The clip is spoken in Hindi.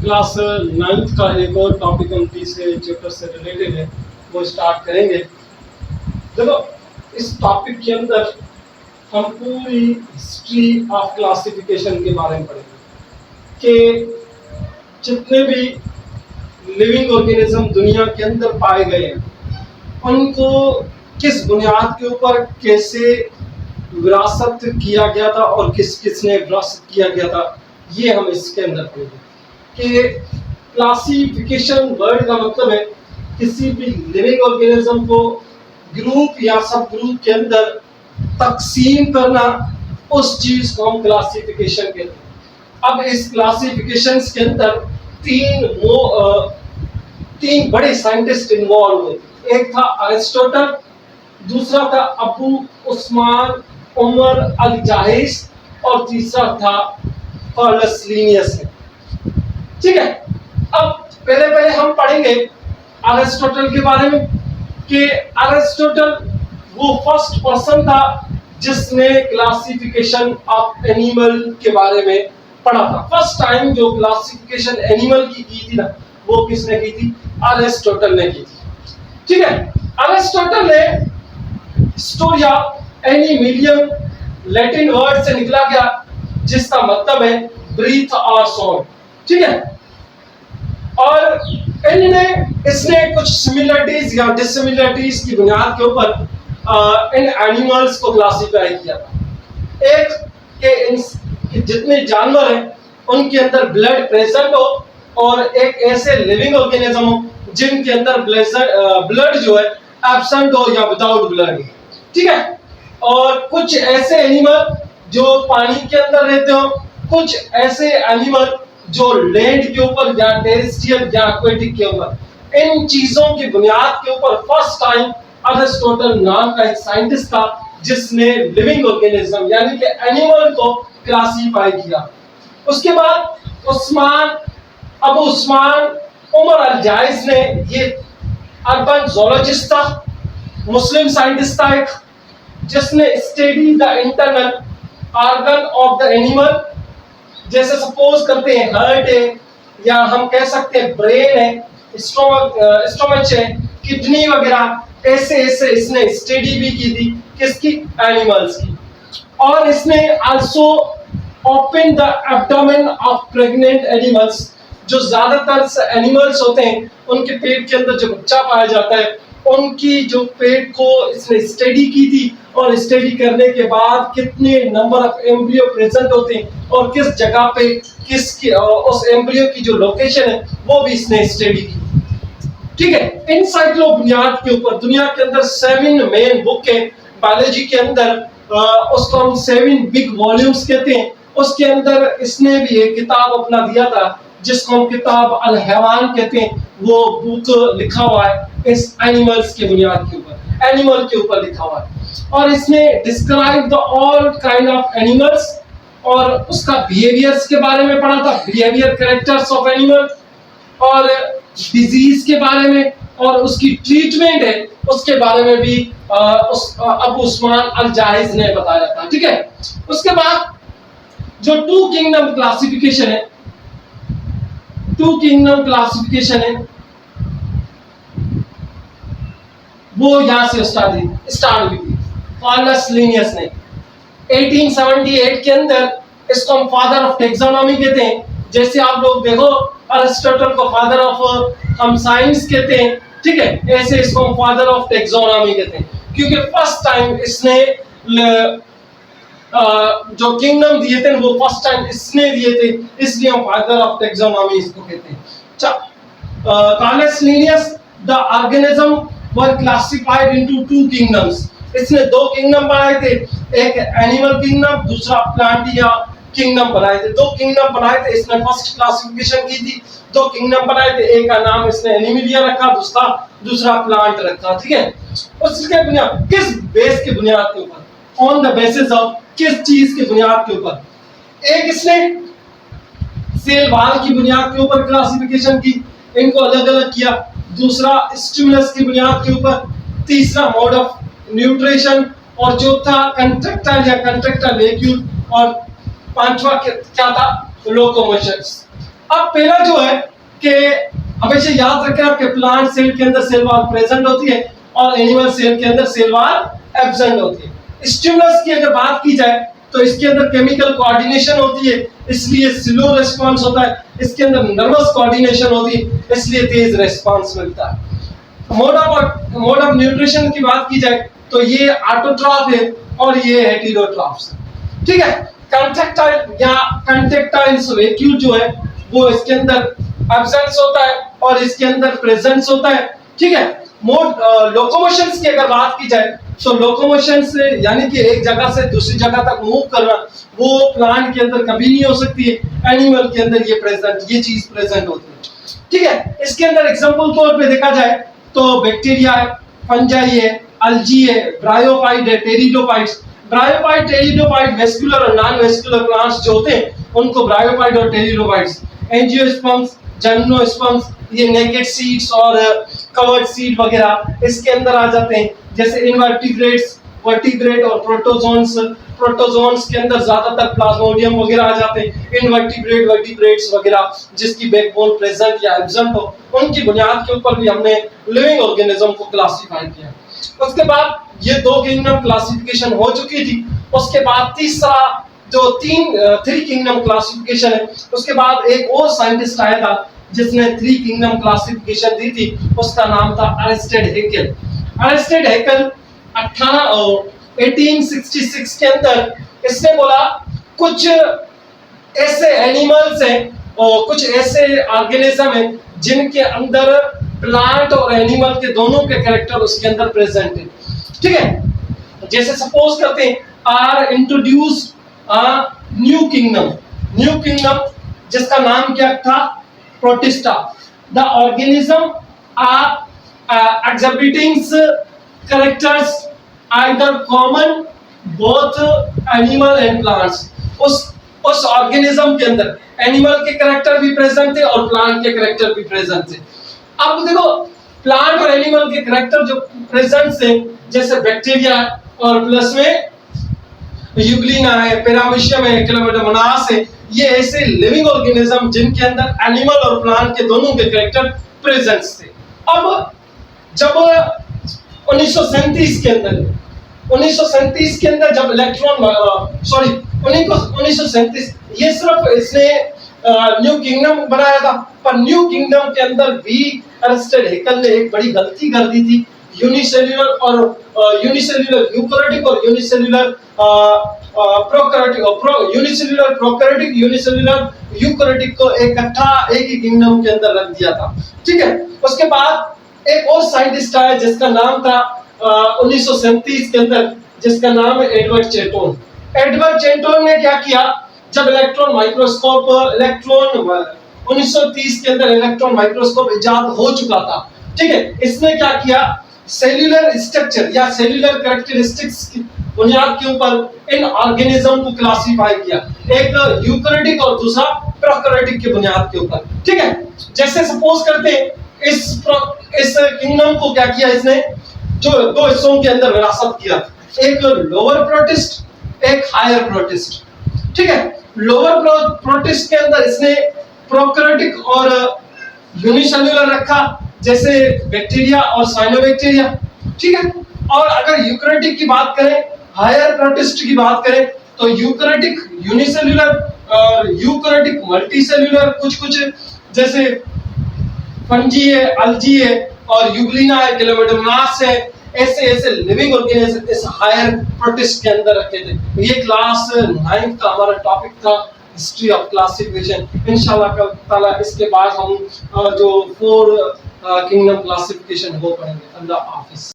क्लास 9th का एक और टॉपिक हम तीसरे चैप्टर से रिलेटेड है वो स्टार्ट करेंगे। देखो, इस टॉपिक के अंदर हम पूरी हिस्ट्री ऑफ क्लासिफिकेशन के बारे में पढ़ेंगे कि जितने भी लिविंग ऑर्गेनिज्म दुनिया के अंदर पाए गए हैं उनको किस बुनियाद के ऊपर कैसे विरासत किया गया था और किस किसने विरासत किया गया था, ये हम इसके अंदर पढ़ेंगे। कि क्लासिफिकेशन वर्ड का मतलब है किसी भी लिविंग ऑर्गेनिज्म को ग्रुप या सब ग्रुप के अंदर तकसीम करना, उस चीज को हम क्लासिफिकेशन कहते हैं। अब इस क्लासिफिकेशन के अंदर तीन बड़े साइंटिस्ट इन्वॉल्व हुए थे। एक था अरिस्टोटल, दूसरा था अबू उस्मान उमर अल जाहिज और तीसरा था कार्लस लिनियस। ठीक है, अब पहले हम पढ़ेंगे अरिस्टोटल के बारे में कि अरिस्टोटल वो फर्स्ट पर्सन था जिसने क्लासिफिकेशन ऑफ एनिमल के बारे में पढ़ा था। फर्स्ट टाइम जो क्लासिफिकेशन एनिमल की थी ना, वो किसने की थी? अरिस्टोटल ने की थी। ठीक है, अरिस्टोटल ने हिस्टोरिया एनिमिलियम लैटिन वर्ड से निकला गया जिसका मतलब है ब्रीथ और साउंड। ठीक है, और इसने कुछ सिमिलरिटीज या डिससिमिलरिटीज की बुनियाद के ऊपर इन एनिमल्स को क्लासिफाई किया था। एक के जितने जानवर हैं उनके अंदर ब्लड प्रेजेंट हो और एक ऐसे लिविंग ऑर्गेनिज्म हो जिनके अंदर ब्लड जो है एब्सेंट हो या विदाउट ब्लड। ठीक है, और कुछ ऐसे एनिमल जो पानी के अंदर रहते हो, कुछ ऐसे एनिमल जो लैंड के ऊपर या टेरेस्ट्रियल या एक्वेटिक के ऊपर। इन चीजों की बुनियाद के ऊपर फर्स्ट टाइम अरिस्टोटल नाम का एक साइंटिस्ट था जिसने लिविंग ऑर्गेनिज्म यानी कि एनिमल को क्लासिफाई किया। उसके बाद अबू उस्मान उमर अल जाहिज ने, ये अर्बन ज़ूलॉजिस्ट था, मुस्लिम साइंटिस्ट था एक, जिसने study the internal organ of the animal. जैसे सपोज करते हैं हार्ट है, या हम कह सकते हैं ब्रेन है, स्टोमच है, किडनी वगैरह, ऐसे इसने स्टडी भी की थी किसकी? एनिमल्स की। और इसने also open the abdomen of pregnant animals. जो ज्यादातर एनिमल्स होते हैं उनके पेट के अंदर जो बच्चा पाया जाता है, उनकी जो पेट को इसने स्टडी की थी और स्टडी करने के बाद कितने नंबर ऑफ एम्ब्रियो प्रेजेंट होते हैं और किस जगह पे उस एम्ब्रियो की जो लोकेशन है वो भी इसने स्टडी की। ठीक है, इनसाइक्लो बुनियाद के ऊपर दुनिया के अंदर 7 मेन बुक है बायोलॉजी के अंदर, उसको हम 7 बिग वॉल्यूम्स कहते हैं। उसके अंदर इसने भी एक किताब अपना दिया था जिसको हम किताब अल हैवान कहते हैं। वो बुक लिखा हुआ है इस एनिमल्स के बुनियाद के ऊपर, एनिमल के ऊपर लिखा हुआ है। और इसने describe the all kind of animals और उसका बिहेवियर्स के बारे में पढ़ा था, बिहेवियर कैरेक्टर्स ऑफ एनिमल, और डिजीज के बारे में और उसकी ट्रीटमेंट है उसके बारे में भी अबू उस्मान अल जाहिज ने बताया था। ठीक है, उसके बाद जो टू किंगडम क्लासिफिकेशन है वो यहां से स्टार्ट हुई थी कार्लस लिनियस ने 1878 के अंदर। इसको हम फादर ऑफ टैक्सोनॉमी कहते हैं। जैसे आप लोग देखो अरिस्टोटल को फादर ऑफ हम साइंस कहते हैं, ठीक है, ऐसे इसको हम फादर ऑफ टैक्सोनॉमी कहते हैं क्योंकि फर्स्ट टाइम इसने जो किंगडम दिए थे वो फर्स्ट टाइम इसने दिए थे, इसलिए हम फादर ऑफ टैक्सोनॉमी इसको कहते हैं। Carolus Linnaeus the organism were classified into 2 kingdoms. इसने 2 किंगडम बनाए थे, एक एनिमल किंगडम, दूसरा प्लांट या किंगडम बनाए थे। 2 किंगडम बनाए थे, इसने फर्स्ट क्लासिफिकेशन की थी। 2 किंगडम बनाए थे, एक का नाम इसने एनिमिलिया रखा, दूसरा प्लांट रखा। ठीक है, उसके बुनियाद किस बेस के बुनियाद के ऊपर? ऑन द बेसिस ऑफ किस चीज के बुनियाद के ऊपर? एक इसने सेल वॉल की बुनियाद के ऊपर क्लासिफिकेशन की, इनको अलग अलग किया। दूसरा स्टिमुलस की बुनियाद के ऊपर, तीसरा मोड ऑफ न्यूट्रिशन, और चौथा कंट्रैक्टाइल या कंट्रैक्टाइल वैक्यूल, और पांचवा क्या था? लोकोमोशन। अब पहला जो है कि हमेशा याद रखें आपके प्लांट सेल के अंदर सेल वॉल प्रेजेंट होती है और एनिमल सेल के अंदर सेल वॉल एब्सेंट होती है। स्टिमुलस की अगर बात की जाए तो इसके अंदर केमिकल कोऑर्डिनेशन होती है, इसलिए स्लो रिस्पांस होता है। इसके अंदर नर्वस कोऑर्डिनेशन होती है, इसलिए तेज रिस्पांस मिलता है। मोड ऑफ न्यूट्रिशन की बात की जाए तो ये ऑटोट्रॉफ है और ये हेटेरोट्रॉफ्स है। ठीक है, कंट्रैक्टाइल या कंट्रैक्टाइल्स वैक्यूल जो है वो इसके अंदर एब्सेंस होता है और इसके अंदर प्रेजेंस होता है। ठीक है, मोड लोकोमोशंस की अगर बात की जाए तो लोकोमोशन से यानी कि एक जगह से दूसरी जगह तक मूव करना वो प्लांट के अंदर कभी नहीं हो सकती है, एनिमल के अंदर ये चीज प्रेजेंट होती है। ठीक है, इसके अंदर एग्जांपल तौर पे देखा जाए तो बैक्टीरिया है, फंजाई है, अल्गी है, ब्रायोफाइट है, टेरिडोफाइट्स। ब्रायोफाइट, टेरिडोफाइट वेस्कुलर और नॉन वेस्कुलर प्लांट्स जो होते हैं उनको ब्रायोफाइट और टेरिडोफाइट्स। एंजियोस्पर्म्स, जिम्नोस्पर्म्स, ये नेकेड सीड्स और कवर्ड सीड वगैरह इसके अंदर आ जाते हैं। जैसे इनवर्टिब्रेट्स, वर्टिब्रेट और प्रोटोजोन्स। प्रोटोजोन्स के अंदर ज्यादातर प्लाज्मोडियम वगैरह आ जाते हैं। इनवर्टिब्रेट, वर्टिब्रेट्स वगैरह जिसकी बैकबोन प्रेजेंट या एब्सेंट हो, उनकी बुनियाद के ऊपर भी हमने लिविंग ऑर्गेनिज्म को क्लासिफाई किया। उसके बाद ये दो किंगडम क्लासिफिकेशन हो चुकी थी। उसके बाद तीसरा जो थ्री किंगडम क्लासिफिकेशन है, उसके बाद एक और साइंटिस्ट आया था जिसने थ्री किंगडम क्लासिफिकेशन दी थी, उसका नाम था अरिस्टिड हैकेल। अरिस्टिड हैकेल 1866 के अंदर इसने बोला कुछ ऐसे एनिमल्स हैं और कुछ ऐसे ऑर्गेनिज्म हैं जिनके अंदर प्लांट और एनिमल के दोनों के कैरेक्टर उसके अंदर प्रेजेंट है। ठीक है, जैसे सपोज करते हैं आर इंट्रोड्यूस्ड न्यू किंगडम जिसका नाम क्या था, Protista. The organism are exhibiting characters either common both animal and plants. उस ऑर्गेनिज्म के अंदर एनिमल के कैरेक्टर भी प्रेजेंट थे और प्लांट के कैरेक्टर भी प्रेजेंट थे। अब देखो प्लांट और एनिमल के कैरेक्टर जो प्रेजेंट थे, जैसे बैक्टीरिया और प्लस में यूग्लिना है, पैरामीशियम है, क्लेमाइडोमोनास है, ये ऐसे लिविंग ऑर्गेनिज्म जिनके अंदर एनिमल और प्लांट के दोनों के कैरेक्टर प्रेजेंट थे। अब जब 1937 के अंदर जब इलेक्ट्रॉन 1937 ये सिर्फ इसने न्यू किंगडम बनाया था, पर न्यू किंगडम के अंदर भी अरिस्टिड हैकेल ने एक बड़ी गलती कर दी थी। यूनिसेल्युलर यूकैरियोटिक और यूनिसेल्युलर प्रोकैरियोटिक यूनिसेल्युलर यूकैरियोटिक को इकट्ठा एक ही किंगडम के अंदर रख दिया था। ठीक है, उसके बाद एक और साइंटिस्ट आया जिसका नाम था 1937 के अंदर, जिसका नाम है एडवर्ड चेटोन। एडवर्ड चेटोन ने क्या किया, जब इलेक्ट्रॉन माइक्रोस्कोप 1930 के अंदर इलेक्ट्रॉन माइक्रोस्कोप इजाद हो चुका था। ठीक है, इसने क्या किया, सेल्यूलर स्ट्रक्चर या सेल्यूलर कैरेक्टरिस्टिक्स की बुनियाद के ऊपर इन ऑर्गेनिज्म को क्लासिफाई किया, एक यूकैरियोटिक और दूसरा प्रोकैरियोटिक की बुनियाद के ऊपर। ठीक है, जैसे सपोज करते हैं इस किंगडम को क्या किया इसने, जो दो हिस्सों के अंदर विरासत किया, एक लोअर प्रोटिस्ट, एक हायर प्रोटिस्ट। ठीक है, लोअर प्रोटिस्ट के अंदर इसने प्रोकैरियोटिक और यूनिसेल्युलर रखा, जैसे बैक्टीरिया और साइनोबैक्टीरिया। ठीक है, और अगर यूकैरियोटिक की बात करें, हायर प्रोटिस्ट की बात करें, तो यूकैरियोटिक यूनिसेल्युलर और यूकैरियोटिक मल्टीसेल्युलर, कुछ जैसे फंजी है, अल्गी है और यूग्लिना है, क्लेमाइडोमोनास है, ऐसे लिविंग ऑर्गेनिज्म इस हायर प्रोटिस्ट के अंदर रखे थे। ये क्लास 9th का हमारा टॉपिक था, हिस्ट्री ऑफ क्लासिफिकेशन। इंशाल्लाह ताला इसके बाद हम जो 4 किंगडम क्लासिफिकेशन वो पढ़ेंगे। अल्लाह हाफिज।